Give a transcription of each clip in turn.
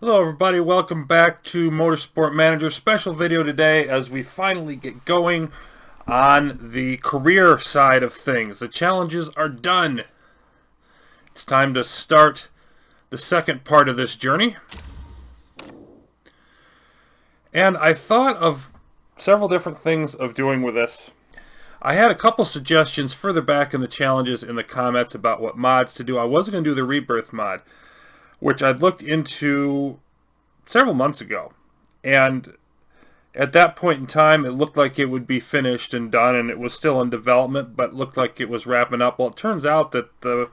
Hello everybody, welcome back to Motorsport Manager. Special video today as we finally get going on the career side of things. The challenges are done. It's time to start the second part of this journey. And I thought of several different things of doing with this. I had a couple suggestions further back in the challenges in the comments about what mods to do. I wasn't going to do the Rebirth mod, which I'd looked into several months ago. And at that point in time, it looked like it would be finished and done, and it was still in development, but looked like it was wrapping up. Well, it turns out that the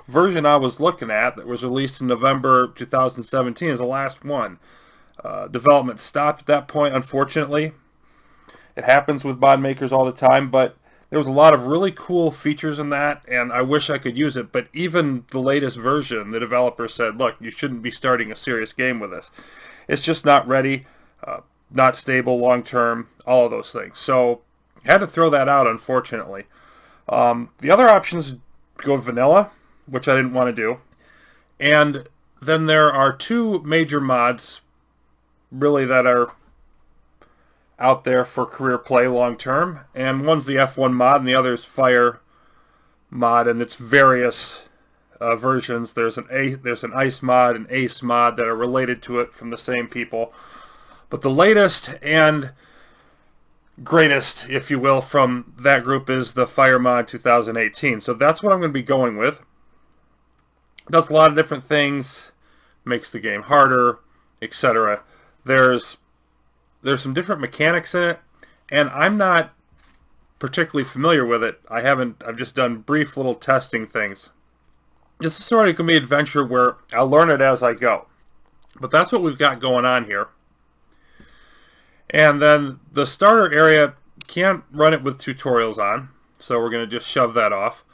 version I was looking at that was released in November 2017 is the last one. Development stopped at that point, unfortunately. It happens with mod makers all the time, but there was a lot of really cool features in that, and I wish I could use it. But even the latest version, the developer said, look, you shouldn't be starting a serious game with this. It's just not ready, not stable long term, all of those things. So had to throw that out, unfortunately. The other options go vanilla, which I didn't want to do. And then there are two major mods, really, that are out there for career play long term, and one's the F1 mod and the other is Fire mod, and it's various versions. There's an Ice mod and Ace mod that are related to it from the same people, but the latest and greatest, if you will, from that group is the Fire mod 2018. So that's what I'm going to be going with. It does a lot of different things, makes the game harder, etc. There's some different mechanics in it, and I'm not particularly familiar with it. I've just done brief little testing things. This is sort of going to be an adventure where I'll learn it as I go. But that's what we've got going on here. And then the starter area, can't run it with tutorials on, so we're going to just shove that off.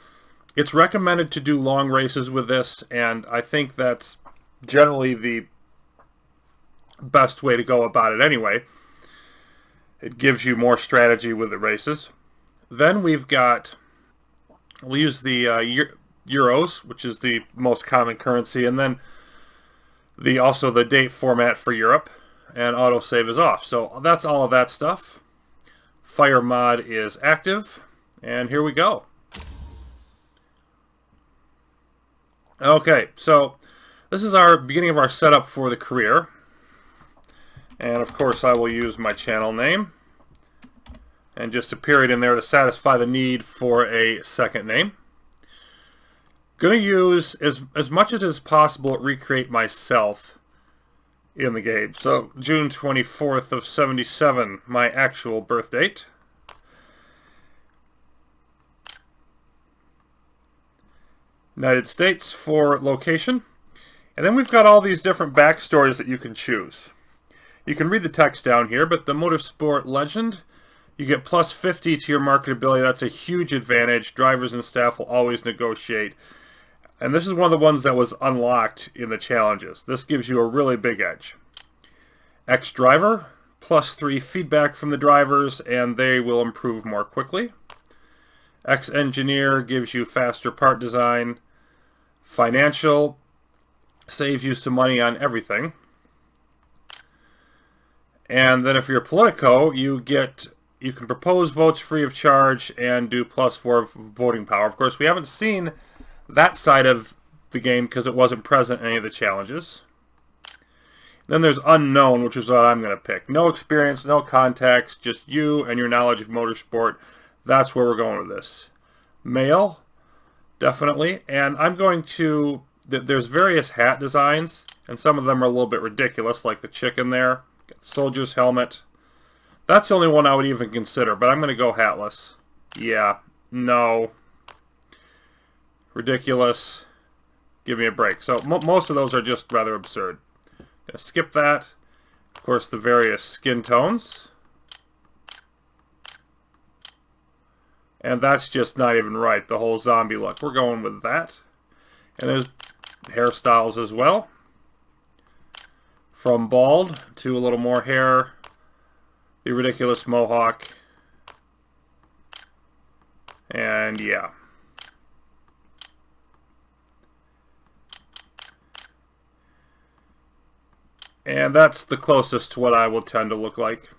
It's recommended to do long races with this, and I think that's generally the best way to go about it anyway. It gives you more strategy with the races. Then we'll use the Euros, which is the most common currency, and then also the date format for Europe, and autosave is off. So that's all of that stuff. Fire mod is active, and here we go. Okay, so this is our beginning of our setup for the career. And of course I will use my channel name and just a period in there to satisfy the need for a second name. Going to use as much as is possible recreate myself in the game. So June 24th of 77, my actual birth date. United States for location. And then we've got all these different backstories that you can choose. You can read the text down here, but the Motorsport Legend, you get plus 50 to your marketability. That's a huge advantage. Drivers and staff will always negotiate. And this is one of the ones that was unlocked in the challenges. This gives you a really big edge. Ex-driver, plus 3 feedback from the drivers, and they will improve more quickly. Ex-engineer gives you faster part design. Financial saves you some money on everything. And then if you're Politico, you can propose votes free of charge and do plus 4 voting power. Of course, we haven't seen that side of the game because it wasn't present in any of the challenges. Then there's unknown, which is what I'm going to pick. No experience, no contacts, just you and your knowledge of motorsport. That's where we're going with this. Male, definitely. And I'm going to... There's various hat designs, and some of them are a little bit ridiculous, like the chicken there. Got the soldier's helmet. That's the only one I would even consider, but I'm going to go hatless. Yeah, no. Ridiculous. Give me a break. So most of those are just rather absurd. Gonna skip that. Of course, the various skin tones. And that's just not even right, the whole zombie look. We're going with that. And there's hairstyles as well. From bald to a little more hair. The ridiculous mohawk. And yeah. And that's the closest to what I will tend to look like.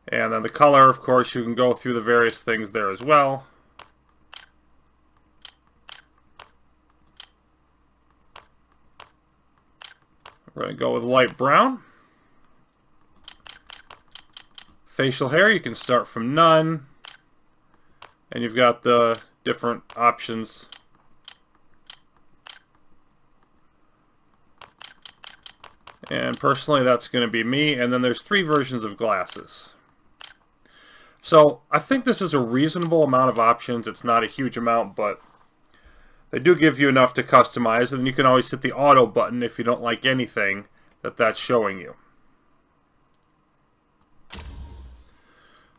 And then the color, of course, you can go through the various things there as well. We're going to go with light brown. Facial hair, you can start from none. And you've got the different options. And personally, that's going to be me. And then there's 3 versions of glasses. So I think this is a reasonable amount of options. It's not a huge amount, but they do give you enough to customize. And you can always hit the auto button if you don't like anything that's showing you.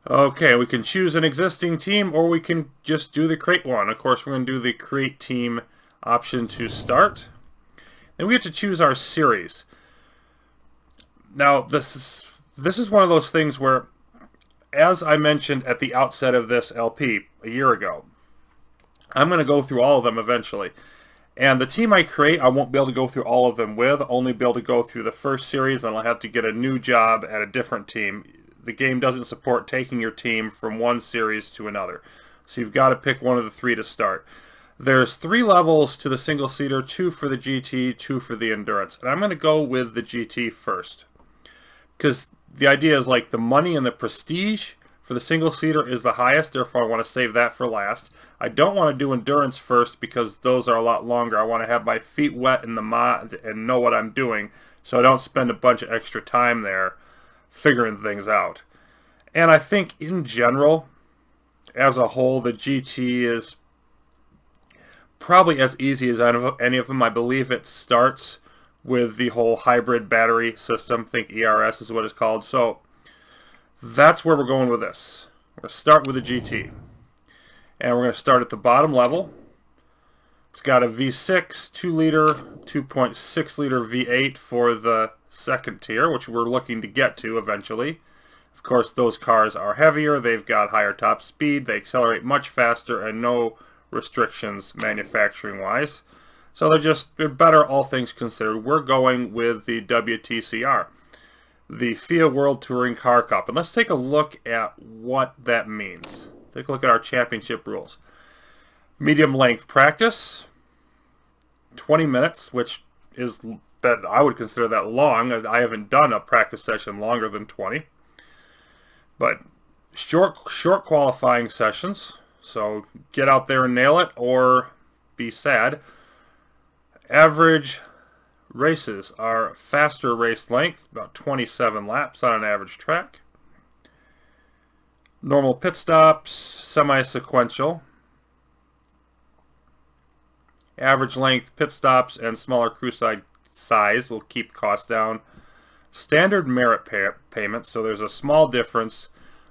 Okay, we can choose an existing team, or we can just do the create one. Of course, we're going to do the create team option to start. And we get to choose our series. Now, this is one of those things where, as I mentioned at the outset of this LP a year ago, I'm going to go through all of them eventually. And the team I create, I won't be able to go through all of them with. I'll only be able to go through the first series, and I'll have to get a new job at a different team. The game doesn't support taking your team from one series to another. So you've got to pick one of the 3 to start. There's 3 levels to the single-seater, 2 for the GT, 2 for the endurance. And I'm going to go with the GT first. Because the idea is like the money and the prestige for the single-seater is the highest, therefore I want to save that for last. I don't want to do endurance first because those are a lot longer. I want to have my feet wet in the mod and know what I'm doing, so I don't spend a bunch of extra time there figuring things out. And I think in general, as a whole, the GT is probably as easy as any of them. I believe it starts with the whole hybrid battery system. I think ERS is what it's called. So that's where we're going with this. We're going to start with the GT. And we're going to start at the bottom level. It's got a V6, 2-liter, 2.6-liter V8 for the second tier, which we're looking to get to eventually. Of course, those cars are heavier, they've got higher top speed, they accelerate much faster, and no restrictions manufacturing-wise. So they're better, all things considered. We're going with the WTCR, the FIA World Touring Car Cup. And let's take a look at what that means. Take a look at our championship rules. Medium length practice, 20 minutes, which is that I would consider that long. I haven't done a practice session longer than 20. But short qualifying sessions. So get out there and nail it or be sad. Average races are faster race length, about 27 laps on an average track. Normal pit stops, semi-sequential. Average length pit stops and smaller crew size will keep costs down. Standard merit payments, so there's a small difference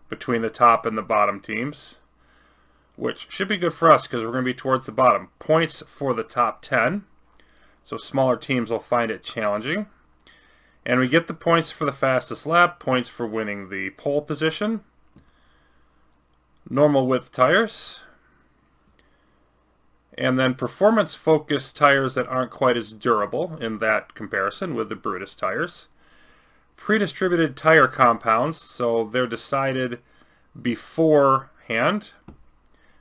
between the top and the bottom teams, which should be good for us because we're going to be towards the bottom. Points for the top 10, so smaller teams will find it challenging. And we get the points for the fastest lap, points for winning the pole position. Normal width tires. And then performance-focused tires that aren't quite as durable in that comparison with the Brutus tires. Pre-distributed tire compounds, so they're decided beforehand.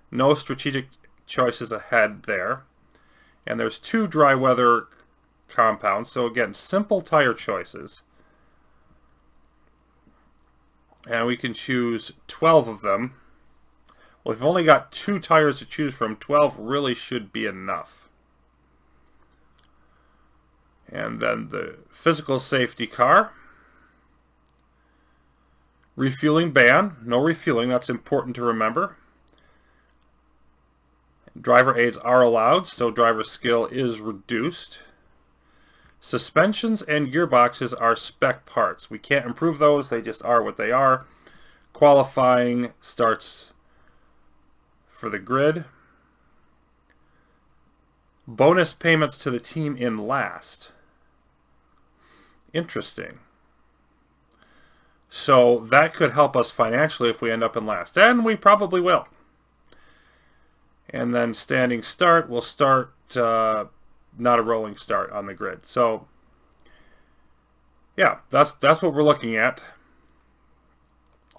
No strategic choices ahead there. And there's 2 dry weather compounds, so again, simple tire choices. And we can choose 12 of them. Well, if you've only got 2 tires to choose from, 12 really should be enough. And then the physical safety car. Refueling ban. No refueling, that's important to remember. Driver aids are allowed, so driver skill is reduced. Suspensions and gearboxes are spec parts. We can't improve those, they just are what they are. Qualifying starts for the grid. Bonus payments to the team in last. Interesting. So that could help us financially if we end up in last. And we probably will. And then standing start, we'll start not a rolling start on the grid. So Yeah, that's what we're looking at.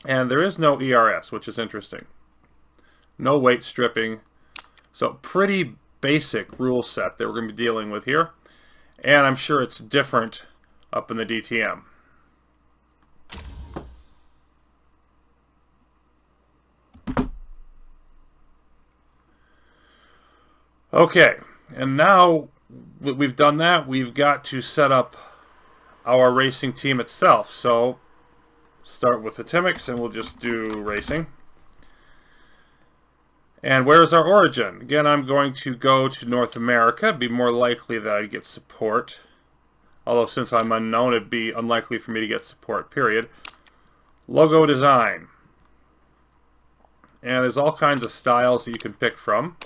And there is no ERS, which is interesting. No weight stripping. So pretty basic rule set that we're going to be dealing with here. And I'm sure it's different up in the DTM. Okay, and now we've done that, we've got to set up our racing team itself. So start with the Timex and we'll just do racing. And where's our origin? Again, I'm going to go to North America. It'd be more likely that I'd get support. Although since I'm unknown, it'd be unlikely for me to get support, period. Logo design. And there's all kinds of styles that you can pick from.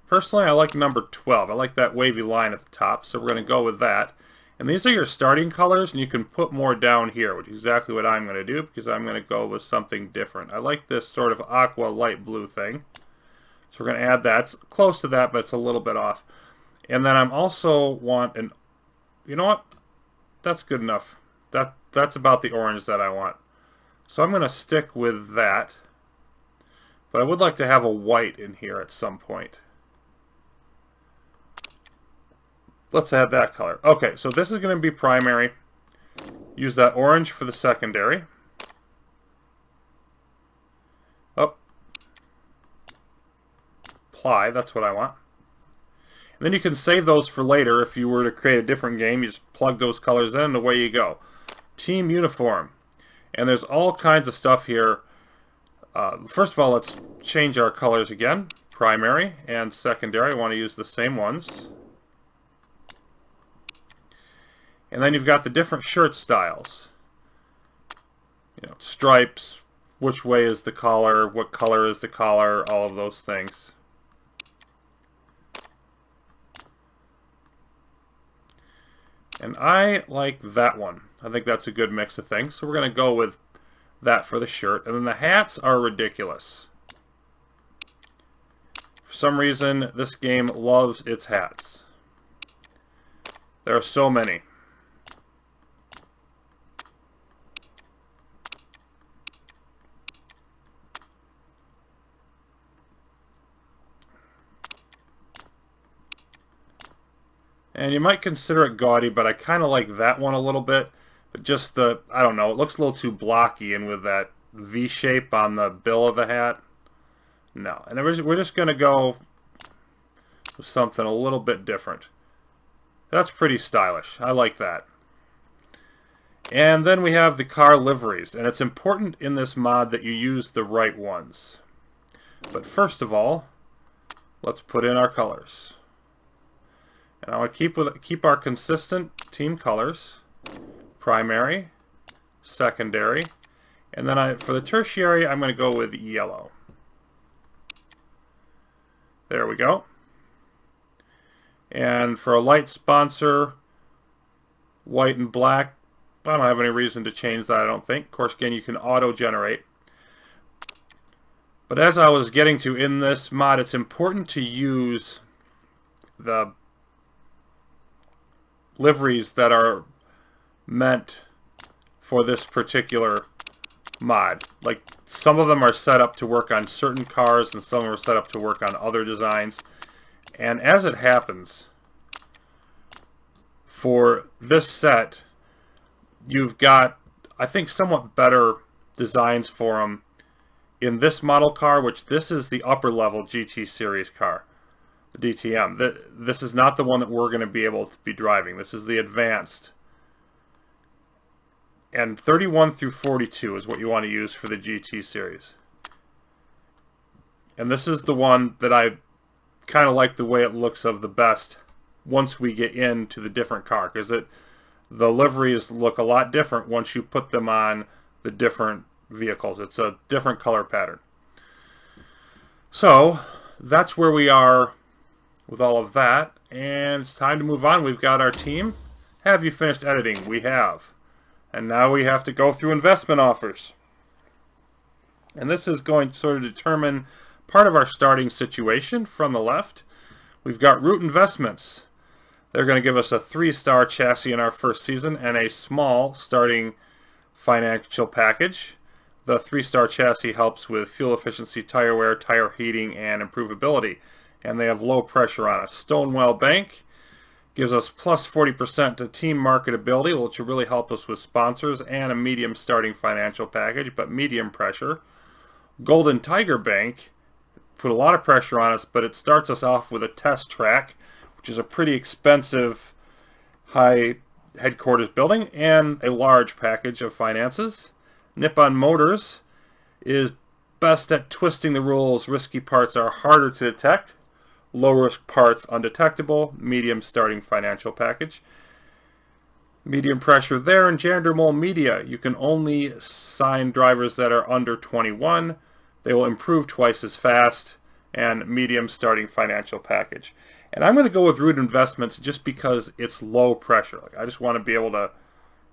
Personally, I like number 12. I like that wavy line at the top, so we're going to go with that. And these are your starting colors, and you can put more down here, which is exactly what I'm going to do, because I'm going to go with something different. I like this sort of aqua light blue thing. So we're going to add that. It's close to that, but it's a little bit off. And then I'm also want an... You know what? That's good enough. That's about the orange that I want. So I'm going to stick with that. But I would like to have a white in here at some point. Let's add that color. Okay, so this is going to be primary. Use that orange for the secondary. Oh. Apply, that's what I want. And then you can save those for later. If you were to create a different game, you just plug those colors in and away you go. Team uniform. And there's all kinds of stuff here. First of all, let's change our colors again. Primary and secondary. I want to use the same ones. And then you've got the different shirt styles. You know, stripes, which way is the collar, what color is the collar, all of those things. And I like that one. I think that's a good mix of things. So we're going to go with that for the shirt. And then the hats are ridiculous. For some reason, this game loves its hats. There are so many. And you might consider it gaudy, but I kind of like that one a little bit. But just the, I don't know, it looks a little too blocky, and with that V shape on the bill of the hat. No. And we're just going to go with something a little bit different. That's pretty stylish. I like that. And then we have the car liveries. And it's important in this mod that you use the right ones. But first of all, let's put in our colors. And I want to keep our consistent team colors. Primary, secondary, and then for the tertiary, I'm going to go with yellow. There we go. And for a light sponsor, white and black, I don't have any reason to change that, I don't think. Of course, again, you can auto-generate. But as I was getting to in this mod, it's important to use the liveries that are meant for this particular mod. Like, some of them are set up to work on certain cars and some are set up to work on other designs. And as it happens, for this set, you've got, I think, somewhat better designs for them in this model car, which this is the upper level GT series car, the DTM. This is not the one that we're going to be able to be driving. This is the advanced. And 31 through 42 is what you want to use for the GT series. And this is the one that I kind of like the way it looks of the best once we get into the different car, because the liveries look a lot different once you put them on the different vehicles. It's a different color pattern. So that's where we are with all of that, and it's time to move on. We've got our team. Have you finished editing? We have. And now we have to go through investment offers. And this is going to sort of determine part of our starting situation from the left. We've got Root Investments. They're going to give us a 3-star chassis in our first season and a small starting financial package. The 3-star chassis helps with fuel efficiency, tire wear, tire heating, and improvability. And they have low pressure on us. Stonewall Bank gives us plus 40% to team marketability, which will really help us with sponsors, and a medium starting financial package, but medium pressure. Golden Tiger Bank put a lot of pressure on us, but it starts us off with a test track, which is a pretty expensive high headquarters building, and a large package of finances. Nippon Motors is best at twisting the rules. Risky parts are harder to detect. Low risk parts undetectable. Medium starting financial package. Medium pressure there. And Jandermole Media, you can only sign drivers that are under 21. They will improve twice as fast. And medium starting financial package. And I'm going to go with Root Investments just because it's low pressure. Like, I just want to be able to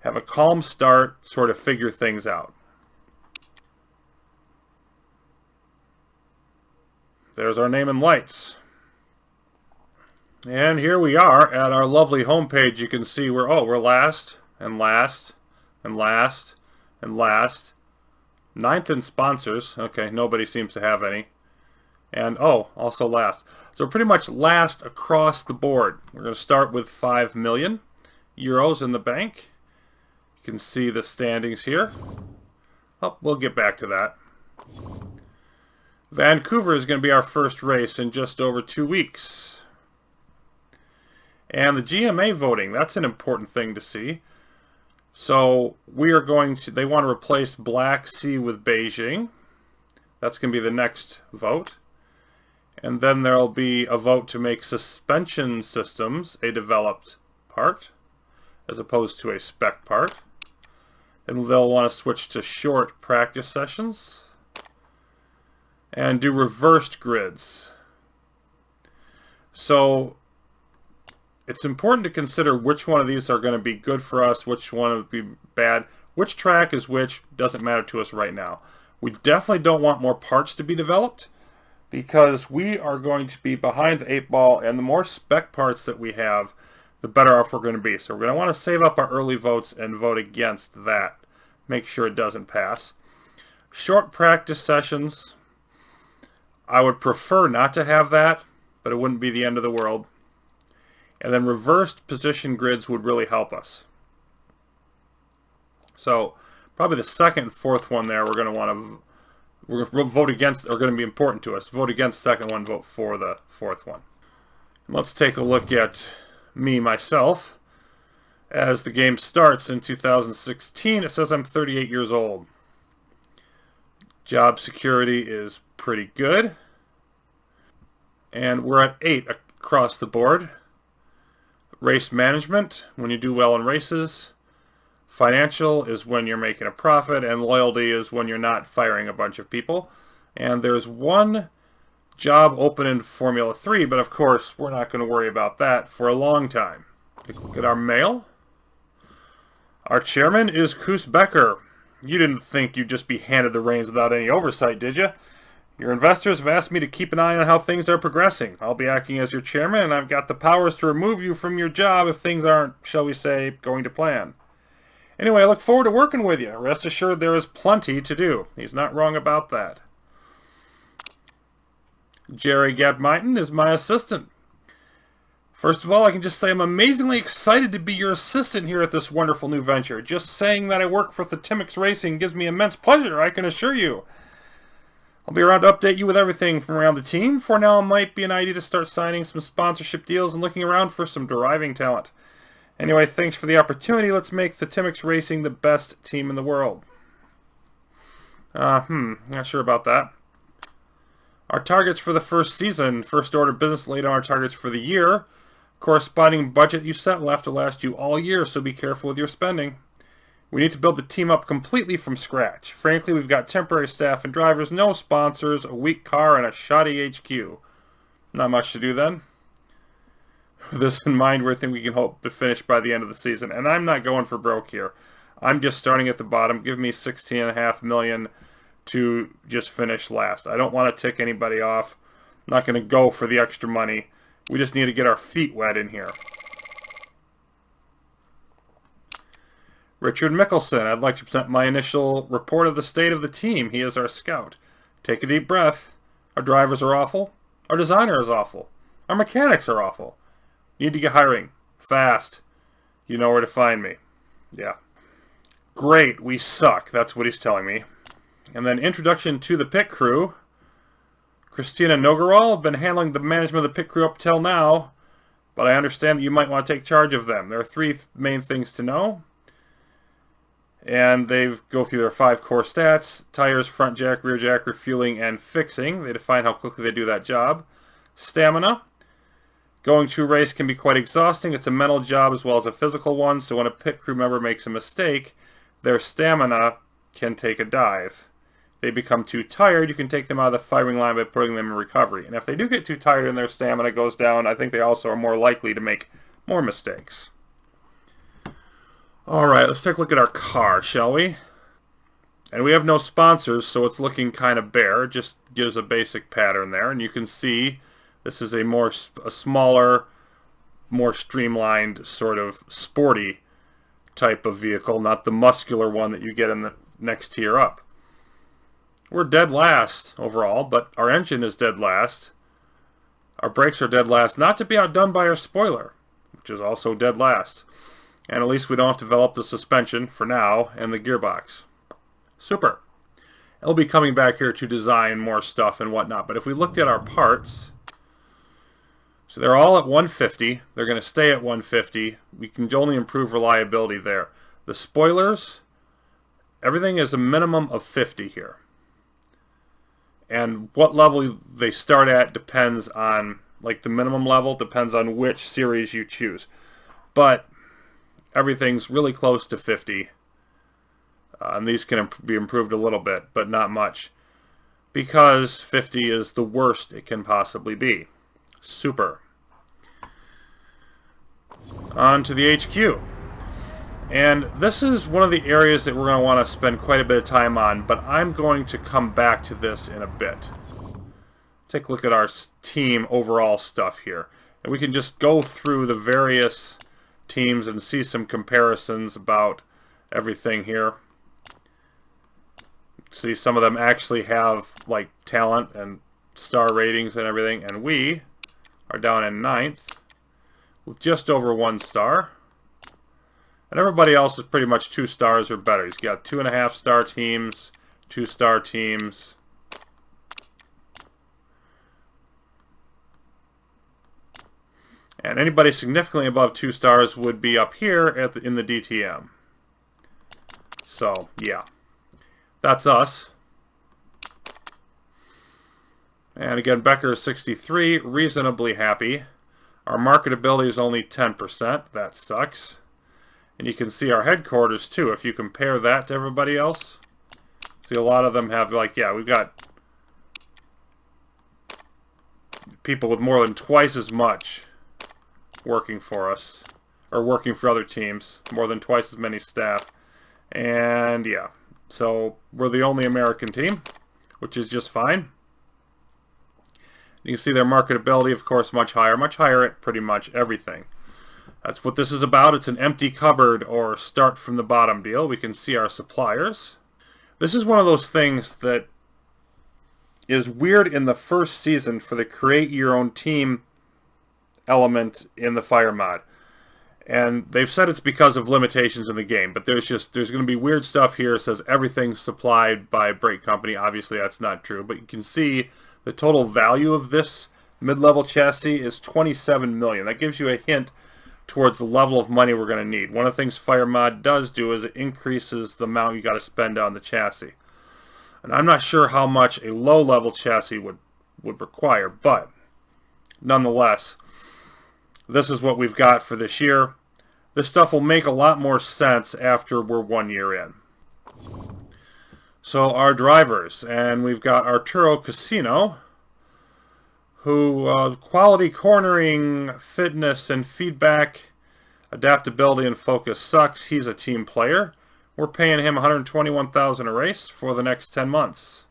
have a calm start, sort of figure things out. There's our name and lights. And here we are at our lovely homepage. You can see we're last and last and last and last. 9th in sponsors. Okay, nobody seems to have any. And also last. So pretty much last across the board. We're going to start with 5 million euros in the bank. You can see the standings here. Oh, we'll get back to that. Vancouver is going to be our first race in just over 2 weeks. And the GMA voting, that's an important thing to see. So we are going to, they want to replace Black Sea with Beijing. That's going to be the next vote. And then there'll be a vote to make suspension systems a developed part, as opposed to a spec part. Then they'll want to switch to short practice sessions and do reversed grids. So it's important to consider which one of these are going to be good for us, which one would be bad. Which track is which doesn't matter to us right now. We definitely don't want more parts to be developed because we are going to be behind the 8 ball, and the more spec parts that we have, the better off we're going to be. So we're going to want to save up our early votes and vote against that. Make sure it doesn't pass. Short practice sessions, I would prefer not to have that, but it wouldn't be the end of the world. And then reversed position grids would really help us. So probably the second and fourth one there we're going to vote against, are going to be important to us. Vote against the second one, vote for the fourth one. Let's take a look at me, myself. As the game starts in 2016, it says I'm 38 years old. Job security is pretty good. And we're at 8 across the board. Race management, when you do well in races. Financial is when you're making a profit, and loyalty is when you're not firing a bunch of people. And there's one job open in Formula 3, but of course we're not going to worry about that for a long time. Look at our mail. Our chairman is Koos Becker. You didn't think you'd just be handed the reins without any oversight, did you? Your investors have asked me to keep an eye on how things are progressing. I'll be acting as your chairman, and I've got the powers to remove you from your job if things aren't, shall we say, going to plan. Anyway, I look forward to working with you. Rest assured there is plenty to do. He's not wrong about that. Jerry Gadmighton is my assistant. First of all, I can just say I'm amazingly excited to be your assistant here at this wonderful new venture. Just saying that I work for Thetymix Racing gives me immense pleasure, I can assure you. I'll be around to update you with everything from around the team. For now, it might be an idea to start signing some sponsorship deals and looking around for some driving talent. Anyway, thanks for the opportunity. Let's make Thetymix Racing the best team in the world. Not sure about that. Our targets for the first season. First order of business laid on our targets for the year. Corresponding budget you set will have to last you all year, so be careful with your spending. We need to build the team up completely from scratch. Frankly, we've got temporary staff and drivers, no sponsors, a weak car, and a shoddy HQ. Not much to do then. With this in mind, we think we can hope to finish by the end of the season. And I'm not going for broke here. I'm just starting at the bottom. Give me 16.5 million to just finish last. I don't want to tick anybody off. I'm not going to go for the extra money. We just need to get our feet wet in here. Richard Mickelson, I'd like to present my initial report of the state of the team. He is our scout. Take a deep breath. Our drivers are awful. Our designer is awful. Our mechanics are awful. Need to get hiring. Fast. You know where to find me. Yeah. Great, we suck. That's what he's telling me. And then introduction to the pit crew. Christina Nogarol, been handling the management of the pit crew up till now, but I understand that you might want to take charge of them. There are three main things to know. And they go through their 5 core stats: tires, front jack, rear jack, refueling, and fixing. They define how quickly they do that job. Stamina. Going to a race can be quite exhausting. It's a mental job as well as a physical one, so when a pit crew member makes a mistake, their stamina can take a dive. If they become too tired, you can take them out of the firing line by putting them in recovery. And if they do get too tired and their stamina goes down, I think they also are more likely to make more mistakes. Alright, let's take a look at our car, shall we? And we have no sponsors, so it's looking kind of bare. It just gives a basic pattern there. And you can see this is a smaller, more streamlined, sort of sporty type of vehicle, not the muscular one that you get in the next tier up. We're dead last overall, but our engine is dead last. Our brakes are dead last, not to be outdone by our spoiler, which is also dead last. And at least we don't have to develop the suspension for now and the gearbox. Super. I'll be coming back here to design more stuff and whatnot. But if we looked at our parts, so they're all at 150. They're going to stay at 150. We can only improve reliability there. The spoilers, everything is a minimum of 50 here. And what level they start at depends on, like the minimum level depends on which series you choose. But everything's really close to 50. And these can be improved a little bit, but not much. Because 50 is the worst it can possibly be. Super. On to the HQ. And this is one of the areas that we're going to want to spend quite a bit of time on, but I'm going to come back to this in a bit. Take a look at our team overall stuff here. And we can just go through the various teams and see some comparisons about everything here. See, some of them actually have like talent and star ratings and everything, and we are down in 9th with just over 1 star. And everybody else is pretty much 2 stars or better. He's got 2.5 star teams, 2 star teams. And anybody significantly above 2 stars would be up here at in the DTM. So, yeah. That's us. And again, Becker is 63, reasonably happy. Our marketability is only 10%. That sucks. And you can see our headquarters too. If you compare that to everybody else, see a lot of them have like, yeah, we've got people with more than twice as much working for us, or working for other teams, more than twice as many staff. And yeah, so we're the only American team, which is just fine. You can see their marketability, of course, much higher at pretty much everything. That's what this is about. It's an empty cupboard or start from the bottom deal. We can see our suppliers. This is one of those things that is weird in the first season for the create your own team element in the fire mod. And they've said it's because of limitations in the game, but there's going to be weird stuff here. It says everything's supplied by Brake Company. Obviously that's not true, but you can see the total value of this mid-level chassis is 27 million. That gives you a hint towards the level of money we're going to need. One of the things Fire Mod does do is it increases the amount you got to spend on the chassis. And I'm not sure how much a low-level chassis would require, but nonetheless, this is what we've got for this year. This stuff will make a lot more sense after we're 1 year in. So our drivers, and we've got Arturo Casino, who quality cornering, fitness, and feedback, adaptability, and focus sucks. He's a team player. We're paying him $121,000 a race for the next 10 months.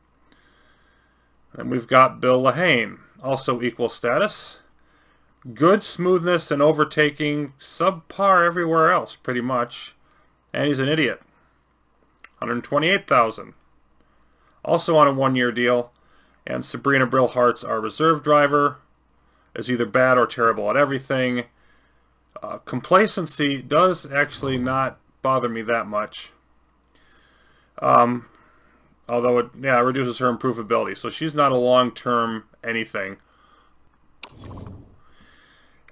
And we've got Bill Lahane, also equal status. Good smoothness and overtaking, subpar everywhere else, pretty much. And he's an idiot. $128,000. Also on a one-year deal. And Sabrina Brillhart's our reserve driver. Is either bad or terrible at everything. Complacency does actually not bother me that much. Although it reduces her improvability. So she's not a long-term anything.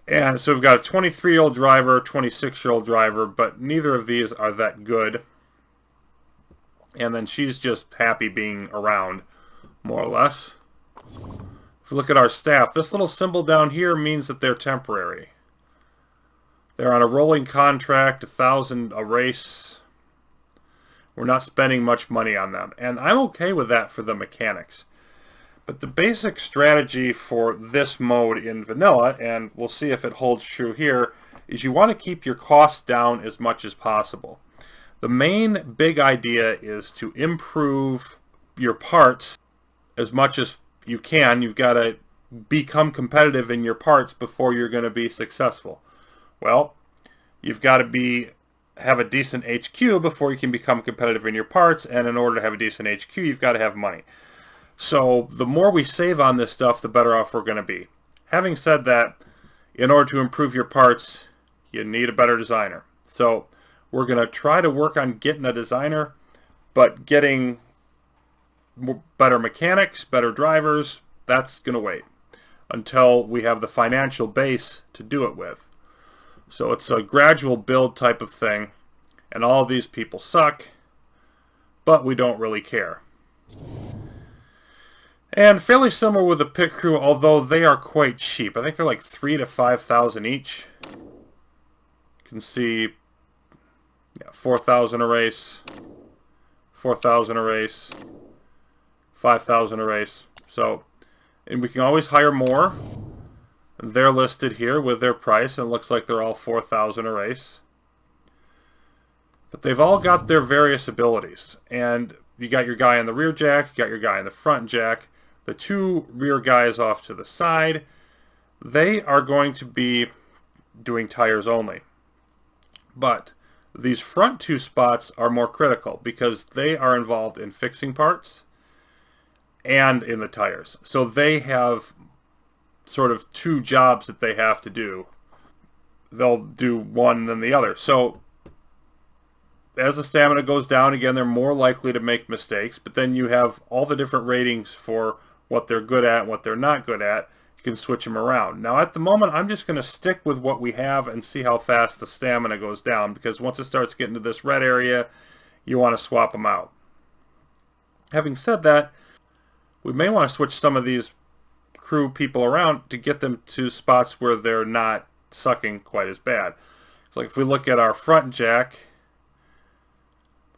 And so we've got a 23-year-old driver, 26-year-old driver, but neither of these are that good. And then she's just happy being around, more or less. If we look at our staff, this little symbol down here means that they're temporary. They're on a rolling contract, $1,000 a race. We're not spending much money on them. And I'm okay with that for the mechanics. But the basic strategy for this mode in vanilla, and we'll see if it holds true here, is you want to keep your costs down as much as possible. The main big idea is to improve your parts as much as you can. You've got to become competitive in your parts before you're going to be successful. Well, you've got to have a decent HQ before you can become competitive in your parts, and in order to have a decent HQ, you've got to have money. So the more we save on this stuff, the better off we're going to be. Having said that, in order to improve your parts, you need a better designer. So we're going to try to work on getting a designer, but getting better mechanics, better drivers, that's going to wait until we have the financial base to do it with. So it's a gradual build type of thing, and all of these people suck, but we don't really care. And fairly similar with the pit crew, although they are quite cheap. I think they're like $3,000 to $5,000 each. You can see $4,000 a race, $4,000 a race, $5,000 a race. So, and we can always hire more. They're listed here with their price, and it looks like they're all $4,000 a race. But they've all got their various abilities. And you got your guy on the rear jack, you got your guy on the front jack. The two rear guys off to the side, they are going to be doing tires only. But these front two spots are more critical because they are involved in fixing parts and in the tires. So they have sort of two jobs that they have to do. They'll do one and then the other. So as the stamina goes down, again, they're more likely to make mistakes. But then you have all the different ratings for what they're good at and what they're not good at. You can switch them around. Now at the moment, I'm just going to stick with what we have and see how fast the stamina goes down, because once it starts getting to this red area, you want to swap them out. Having said that, we may want to switch some of these crew people around to get them to spots where they're not sucking quite as bad. So like if we look at our front jack,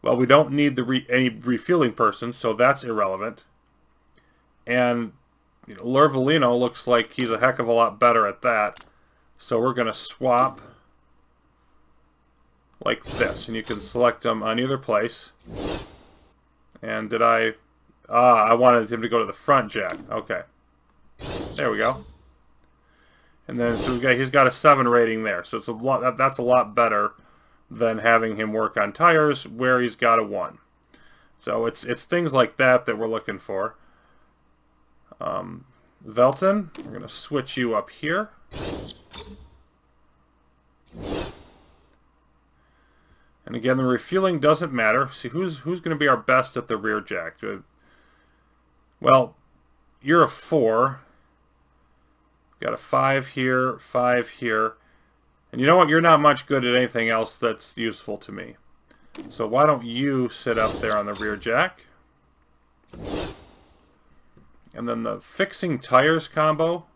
well, we don't need any refueling person, so that's irrelevant. And Lervolino looks like he's a heck of a lot better at that. So we're going to swap like this. And you can select them on either place. And did I wanted him to go to the front jack. Okay. There we go. And then so he's got a 7 rating there. So it's that's a lot better than having him work on tires where he's got a 1. So it's things like that we're looking for. Velton, we're going to switch you up here. And again, the refueling doesn't matter. See, who's going to be our best at the rear jack? Well, you're a 4. Got a 5 here, 5 here. And you know what? You're not much good at anything else that's useful to me. So why don't you sit up there on the rear jack? And then the fixing tires combo.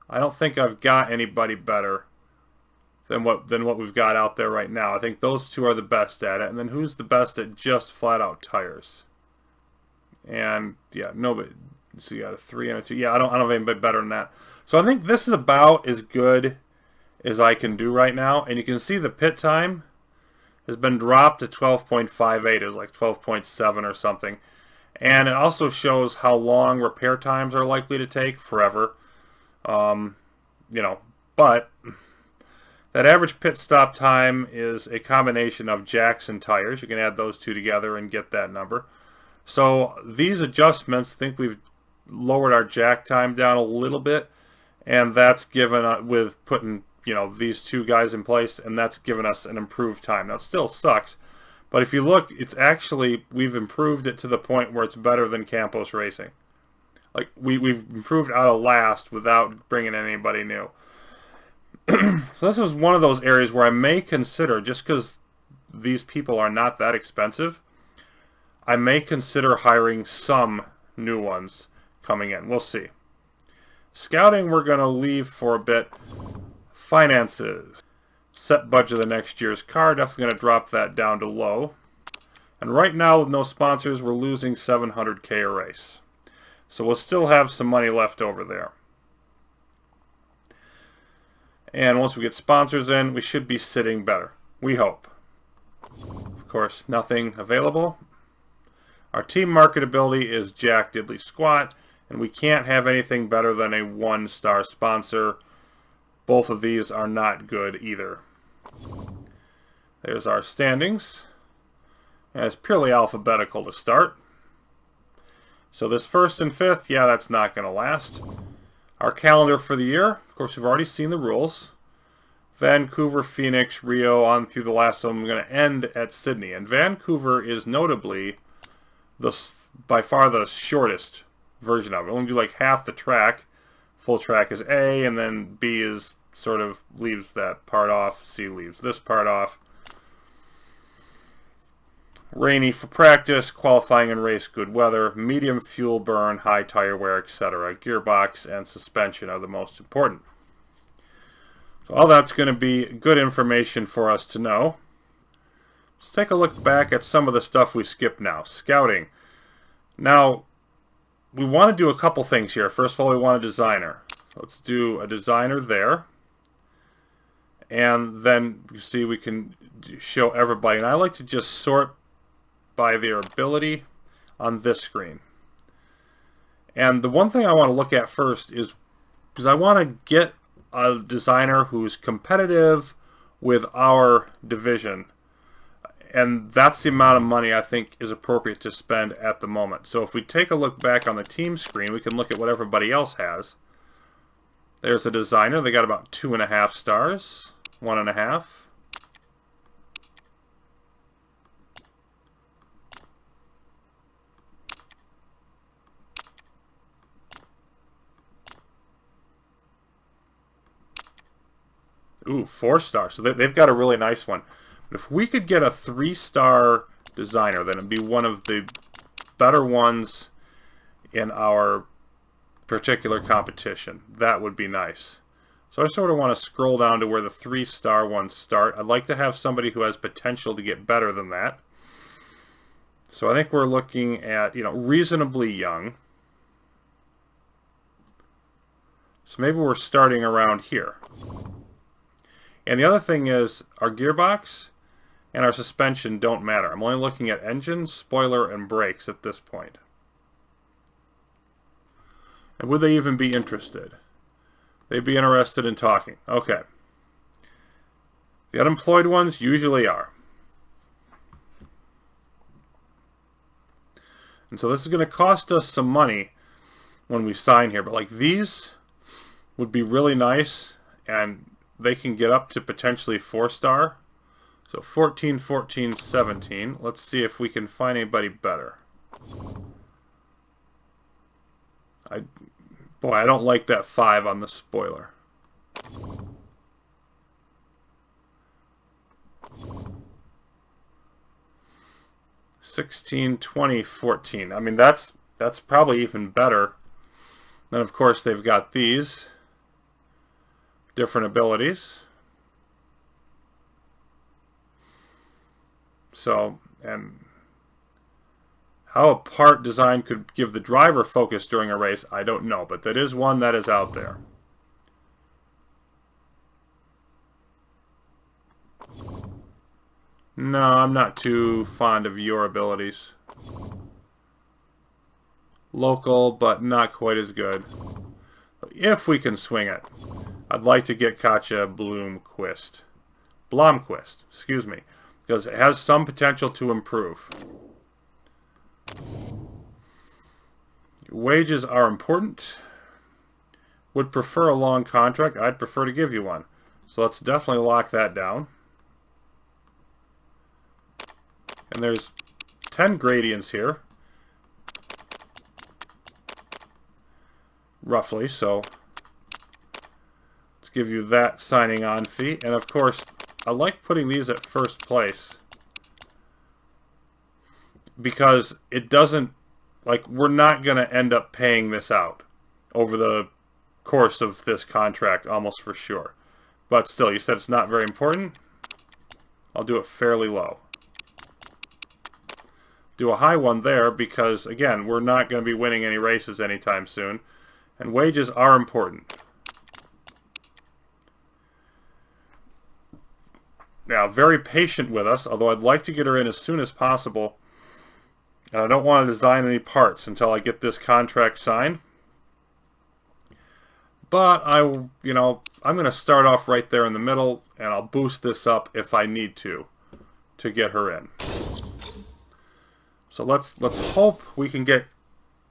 I don't think I've got anybody better than what we've got out there right now. I think those two are the best at it. And then who's the best at just flat out tires? And yeah, nobody. So you got a 3 and a 2. Yeah, I don't have anybody better than that. So I think this is about as good as I can do right now. And you can see the pit time. has been dropped to 12.58. It was like 12.7 or something. And it also shows how long repair times are likely to take, forever. You know, but that average pit stop time is a combination of jacks and tires. You can add those two together and get that number. So these adjustments, I think we've lowered our jack time down a little bit, and that's given with putting, you know, these two guys in place, and that's given us an improved time. Now it still sucks, but if you look, it's actually, we've improved it to the point where it's better than Campos Racing. Like we've improved out of last without bringing anybody new. So this is one of those areas where I may consider, just because these people are not that expensive, I may consider hiring some new ones coming in. We'll see. Scouting we're going to leave for a bit. Finances. Set budget of the next year's car. Definitely going to drop that down to low. And right now with no sponsors, we're losing $700K a race. So we'll still have some money left over there. And once we get sponsors in, we should be sitting better. We hope. Of course, nothing available. Our team marketability is jack diddly squat, and we can't have anything better than a 1-star sponsor. Both of these are not good either. There's our standings. And it's purely alphabetical to start. So this 1st and 5th, yeah, that's not going to last. Our calendar for the year, of course, we've already seen the rules. Vancouver, Phoenix, Rio, on through the last one. We're going to end at Sydney. And Vancouver is notably by far the shortest version of it. We only do like half the track. Full track is A, and then B is sort of leaves that part off. C leaves this part off. Rainy for practice, qualifying and race, good weather, medium fuel burn, high tire wear, etc. Gearbox and suspension are the most important. So all that's going to be good information for us to know. Let's take a look back at some of the stuff we skipped now. Scouting. Now, we want to do a couple things here. First of all, we want a designer. Let's do a designer there. And then you see we can show everybody. And I like to just sort by their ability on this screen. And the one thing I want to look at first is, because I want to get a designer who's competitive with our division. And that's the amount of money I think is appropriate to spend at the moment. So if we take a look back on the team screen, we can look at what everybody else has. There's a designer. They got about 2.5 stars. 1.5. Ooh, 4 stars. So they've got a really nice one. But if we could get a 3-star designer, then it'd be one of the better ones in our particular competition. That would be nice. So I sort of want to scroll down to where the 3-star ones start. I'd like to have somebody who has potential to get better than that. So I think we're looking at, reasonably young. So maybe we're starting around here. And the other thing is, our gearbox and our suspension don't matter. I'm only looking at engine, spoiler, and brakes at this point. And would they even be interested? They'd be interested in talking. Okay. The unemployed ones usually are. And so this is going to cost us some money when we sign here. But like these would be really nice, and they can get up to potentially 4-star. So 14, 14, 17. Let's see if we can find anybody better. Boy, I don't like that 5 on the spoiler. $16, $20, $14. I mean, that's probably even better. Then, of course, they've got these different abilities. So, and how a part design could give the driver focus during a race, I don't know, but that is one that is out there. No, I'm not too fond of your abilities. Local, but not quite as good. If we can swing it. I'd like to get Katja Blomquist, excuse me, because it has some potential to improve. Wages are important. Would prefer a long contract. I'd prefer to give you one. So let's definitely lock that down. And there's 10 gradients here. Roughly, so let's give you that signing on fee. And of course, I like putting these at first place because it doesn't, like, we're not going to end up paying this out over the course of this contract, almost for sure. But still, you said it's not very important. I'll do it fairly low. Do a high one there because, again, we're not going to be winning any races anytime soon. And wages are important. Now, very patient with us, although I'd like to get her in as soon as possible. And I don't want to design any parts until I get this contract signed. But I'm going to start off right there in the middle, and I'll boost this up if I need to get her in. So let's hope we can get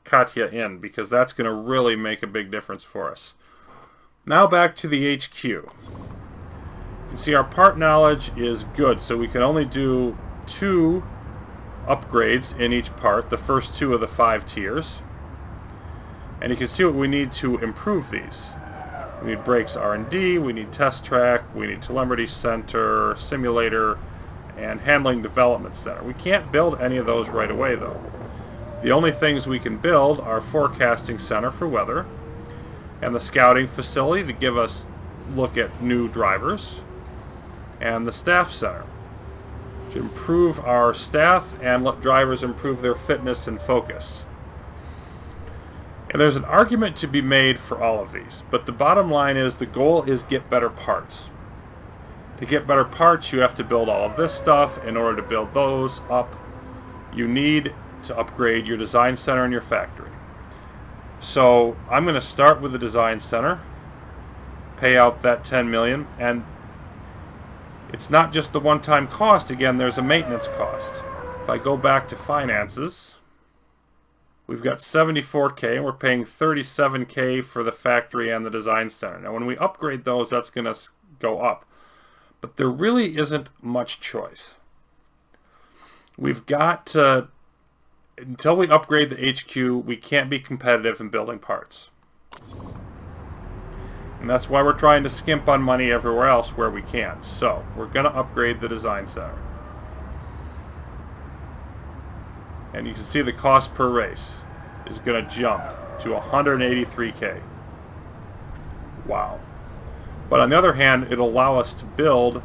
Katja in, because that's going to really make a big difference for us. Now back to the HQ. You can see our part knowledge is good, so we can only do 2 upgrades in each part, the first 2 of the 5 tiers. And you can see what we need to improve these. We need brakes R&D, we need test track, we need telemetry center, simulator, and handling development center. We can't build any of those right away though. The only things we can build are forecasting center for weather and the scouting facility to give us look at new drivers, and the staff center to improve our staff and let drivers improve their fitness and focus. And there's an argument to be made for all of these, but the bottom line is the goal is get better parts. To get better parts, you have to build all of this stuff. In order to build those up, you need to upgrade your design center and your factory. So I'm going to start with the design center, pay out that 10 million, and it's not just the one-time cost. Again, there's a maintenance cost. If I go back to finances, we've got 74K, and we're paying 37K for the factory and the design center. Now when we upgrade those, that's going to go up. But there really isn't much choice. We've got to, until we upgrade the HQ, we can't be competitive in building parts. And that's why we're trying to skimp on money everywhere else where we can. So we're going to upgrade the design center. And you can see the cost per race is going to jump to 183K. Wow. But on the other hand, it'll allow us to build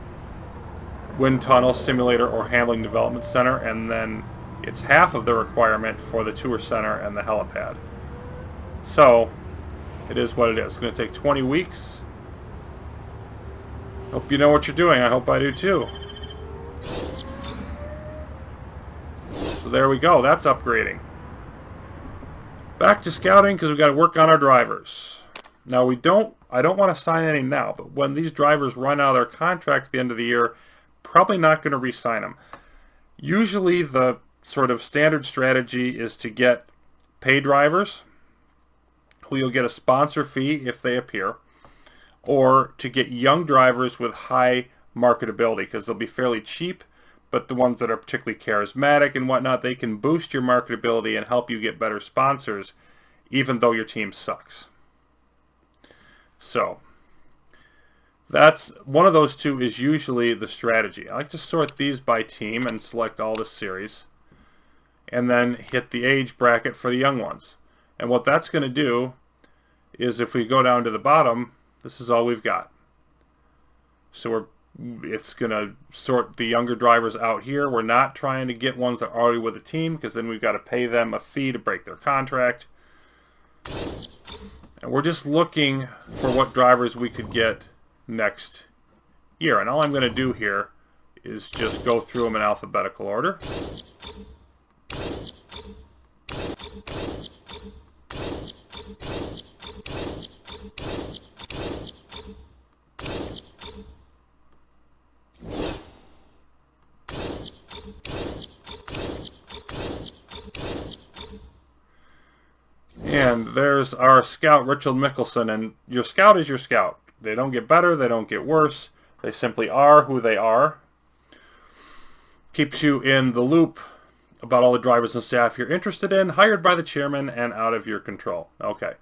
wind tunnel, simulator, or handling development center, and then it's half of the requirement for the tour center and the helipad. So it is what it is. It's going to take 20 weeks. Hope you know what you're doing. I hope I do too. So there we go. That's upgrading. Back to scouting, because we've got to work on our drivers. Now I don't want to sign any now, but when these drivers run out of their contract at the end of the year, probably not going to re-sign them. Usually the sort of standard strategy is to get pay drivers who you'll get a sponsor fee if they appear, or to get young drivers with high marketability, because they'll be fairly cheap, but the ones that are particularly charismatic and whatnot, they can boost your marketability and help you get better sponsors even though your team sucks. So that's one of those two is usually the strategy. I like to sort these by team and select all the series, and then hit the age bracket for the young ones. And what that's going to do is, if we go down to the bottom, this is all we've got. So it's going to sort the younger drivers out here. We're not trying to get ones that are already with a team, because then we've got to pay them a fee to break their contract. And we're just looking for what drivers we could get next year. And all I'm going to do here is just go through them in alphabetical order. And there's our scout, Richard Mickelson, and your scout is your scout. They don't get better, they don't get worse. They simply are who they are. Keeps you in the loop about all the drivers and staff you're interested in, hired by the chairman, and out of your control. Okay,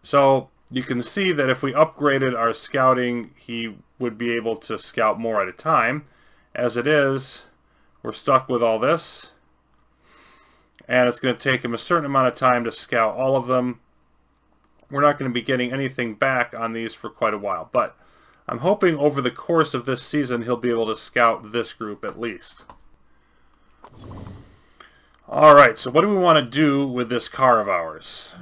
so you can see that if we upgraded our scouting, he would be able to scout more at a time. As it is, we're stuck with all this. And it's going to take him a certain amount of time to scout all of them. We're not going to be getting anything back on these for quite a while. But I'm hoping over the course of this season he'll be able to scout this group at least. Alright, so what do we want to do with this car of ours?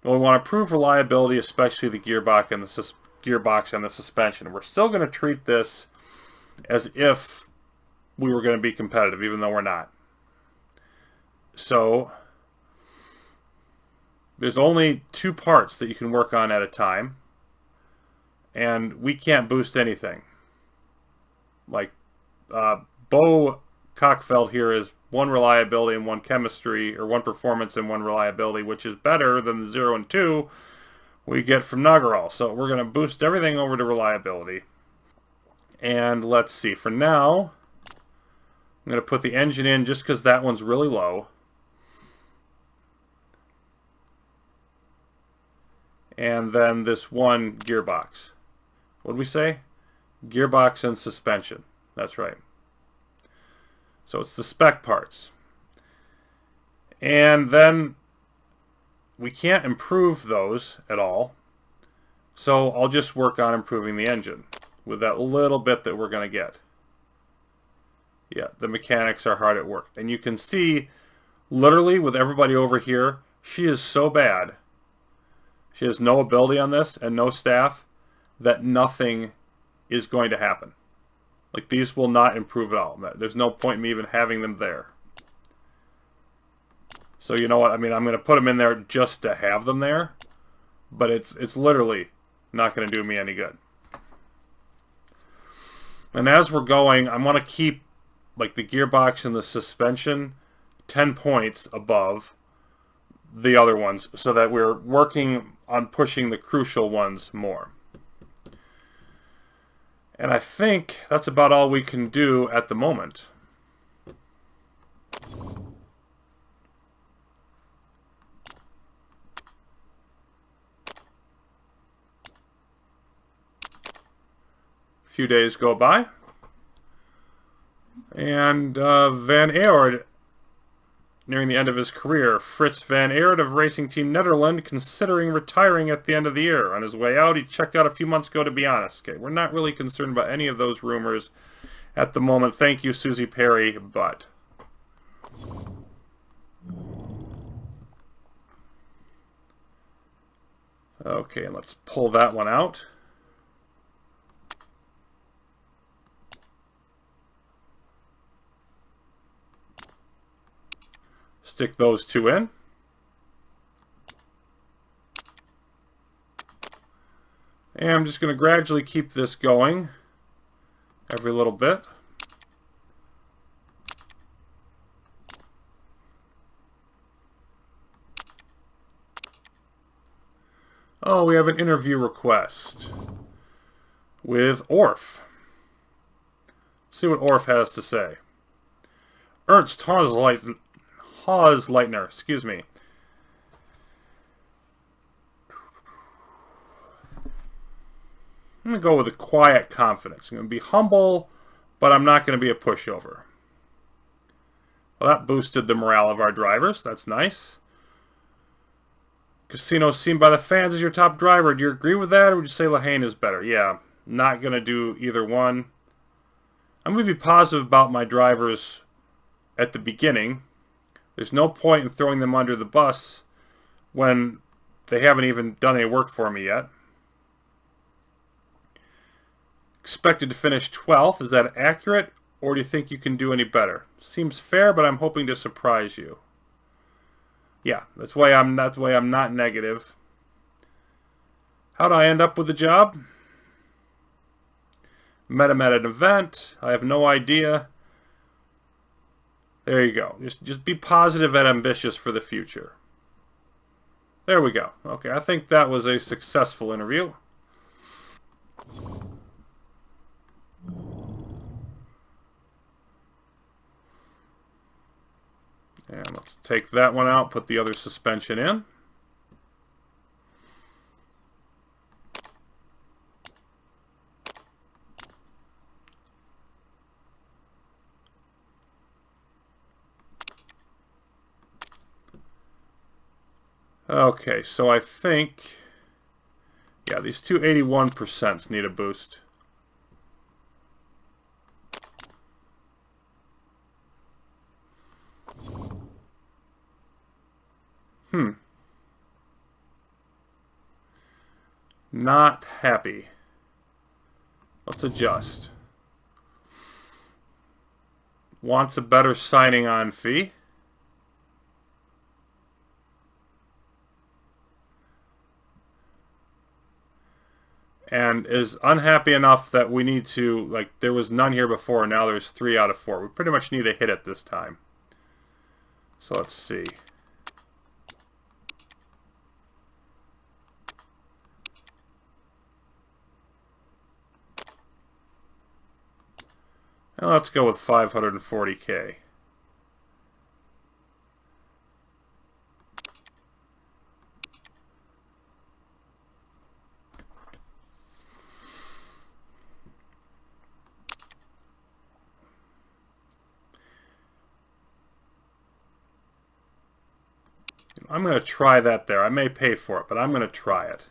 Well, we want to improve reliability, especially the gearbox and the suspension. We're still going to treat this as if we were going to be competitive, even though we're not. So there's only 2 parts that you can work on at a time, and we can't boost anything. Like Bo Cockfeld here is 1 reliability and 1 chemistry, or 1 performance and 1 reliability, which is better than the 0 and 2 we get from Nagarall. So we're going to boost everything over to reliability. And let's see, for now I'm going to put the engine in just because that one's really low. And then this 1 gearbox. What did we say? Gearbox and suspension. That's right. So it's the spec parts. And then we can't improve those at all. So I'll just work on improving the engine with that little bit that we're going to get. Yeah, the mechanics are hard at work. And you can see, literally, with everybody over here, she is so bad. She has no ability on this and no staff that nothing is going to happen. Like, these will not improve at all. There's no point in me even having them there. So you know what? I mean, I'm going to put them in there just to have them there. But it's literally not going to do me any good. And as we're going, I want to keep like the gearbox and the suspension 10 points above the other ones so that we're working on pushing the crucial ones more. And I think that's about all we can do at the moment. A few days go by. And Van Aert, nearing the end of his career. Frits Van Aert of Racing Team Nederland considering retiring at the end of the year. On his way out, he checked out a few months ago, to be honest. Okay, we're not really concerned about any of those rumors at the moment. Thank you, Susie Perry, but... Okay, let's pull that one out. Stick those 2 in. And I'm just going to gradually keep this going every little bit. Oh, we have an interview request with Orff. Let's see what Orff has to say. Ernst Hausleitner, excuse me. I'm going to go with a quiet confidence. I'm going to be humble, but I'm not going to be a pushover. Well, that boosted the morale of our drivers. That's nice. Casino seen by the fans as your top driver. Do you agree with that, or would you say Lehane is better? Yeah, not going to do either one. I'm going to be positive about my drivers at the beginning. There's no point in throwing them under the bus when they haven't even done any work for me yet. Expected to finish 12th. Is that accurate, or do you think you can do any better? Seems fair, but I'm hoping to surprise you. Yeah, that's why I'm not negative. How'd I end up with the job? Met him at an event. I have no idea. There you go. Just be positive and ambitious for the future. There we go. Okay, I think that was a successful interview. And let's take that one out, put the other suspension in. Okay, so I think, yeah, these two 81% need a boost. Not happy. Let's adjust. Wants a better signing on fee. And is unhappy enough that we need to, like, there was none here before, now there's 3 out of 4. We pretty much need a hit at this time. So let's see. Now let's go with 540K. I'm going to try that there. I may pay for it, but I'm going to try it.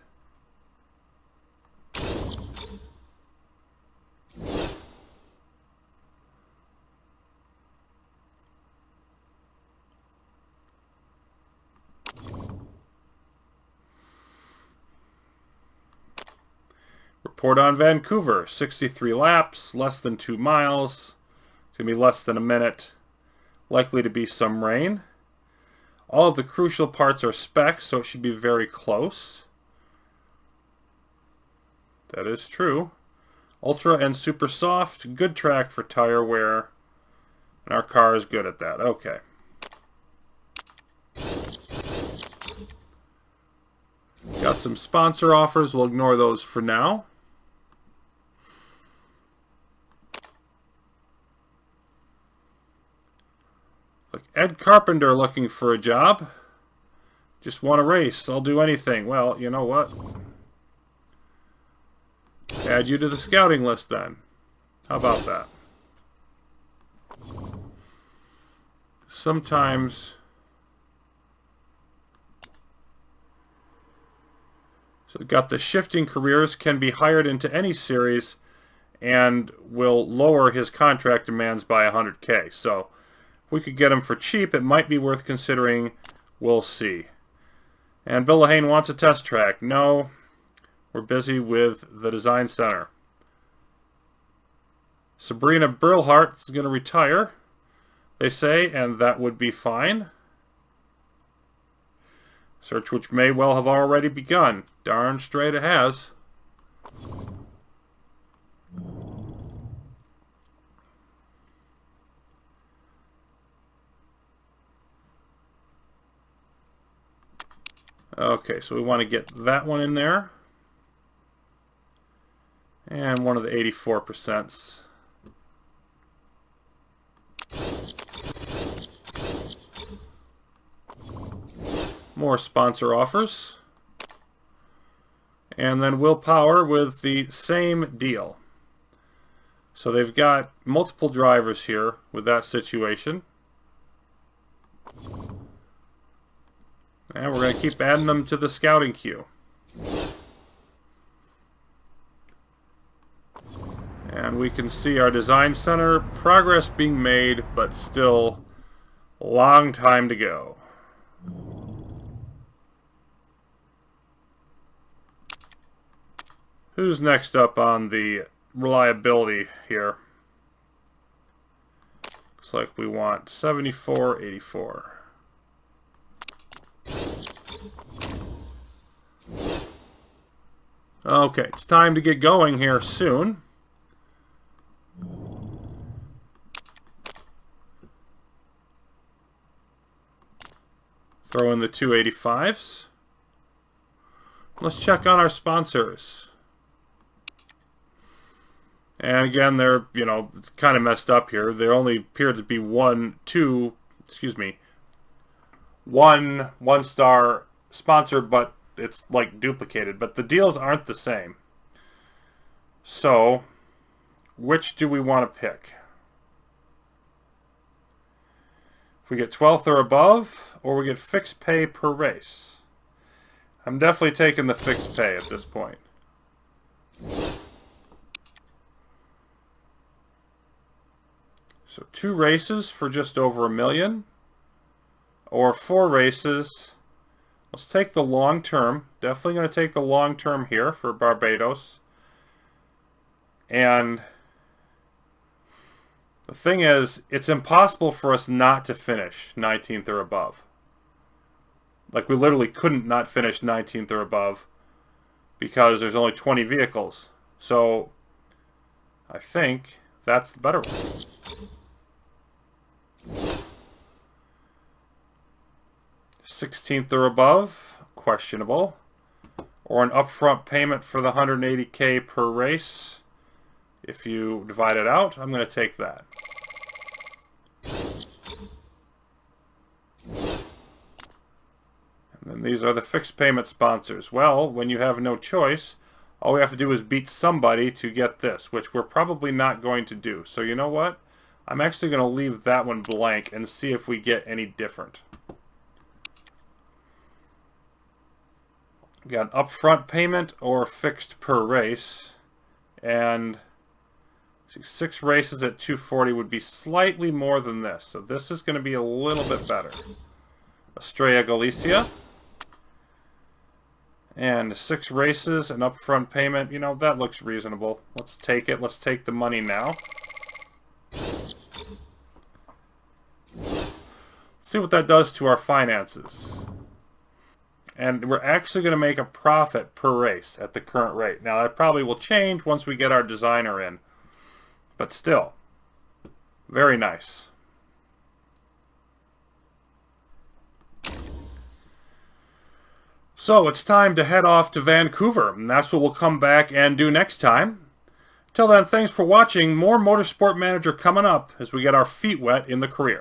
Report on Vancouver. 63 laps, less than 2 miles. It's going to be less than a minute. Likely to be some rain. All of the crucial parts are specs, so it should be very close. That is true. Ultra and super soft, good track for tire wear. And our car is good at that. Okay. Got some sponsor offers. We'll ignore those for now. Like Ed Carpenter looking for a job. Just want a race. I'll do anything. Well, you know what? Add you to the scouting list then. How about that? Sometimes... So we've got the shifting careers, can be hired into any series and will lower his contract demands by 100K. So if we could get him for cheap, it might be worth considering. We'll see. And Bill Lahane wants a test track. No, we're busy with the design center. Sabrina Brilhart is going to retire, they say, and that would be fine. Search which may well have already begun. Darn straight it has. Okay, so we want to get that one in there. And one of the 84%. More sponsor offers. And then Willpower with the same deal. So they've got multiple drivers here with that situation. And we're going to keep adding them to the scouting queue. And we can see our design center progress being made, but still a long time to go. Who's next up on the reliability here. Looks like we want 74.84. Okay, it's time to get going here soon. Throw in the 285s. Let's check on our sponsors. And again, they're, it's kind of messed up here. There only appear to be one star sponsor, but it's like duplicated. But the deals aren't the same. So, which do we want to pick? If we get 12th or above, or we get fixed pay per race. I'm definitely taking the fixed pay at this point. So 2 races for just over $1 million, or 4 races. Let's take the long term. Definitely going to take the long term here for Barbados. And the thing is, it's impossible for us not to finish 19th or above. Like, we literally couldn't not finish 19th or above because there's only 20 vehicles. So I think that's the better one. 16th or above, questionable. Or an upfront payment for the 180K per race. If you divide it out, I'm going to take that. And then these are the fixed payment sponsors. Well, when you have no choice, all we have to do is beat somebody to get this, which we're probably not going to do. So you know what? I'm actually going to leave that one blank and see if we get any different. We got an upfront payment or fixed per race. And 6 races at 240 would be slightly more than this. So this is going to be a little bit better. Estrella Galicia. And 6 races, an upfront payment. That looks reasonable. Let's take it. Let's take the money now. See what that does to our finances. And we're actually going to make a profit per race at the current rate. Now, that probably will change once we get our designer in. But still, very nice. So it's time to head off to Vancouver, and that's what we'll come back and do next time. Till then, thanks for watching. More Motorsport Manager coming up as we get our feet wet in the career.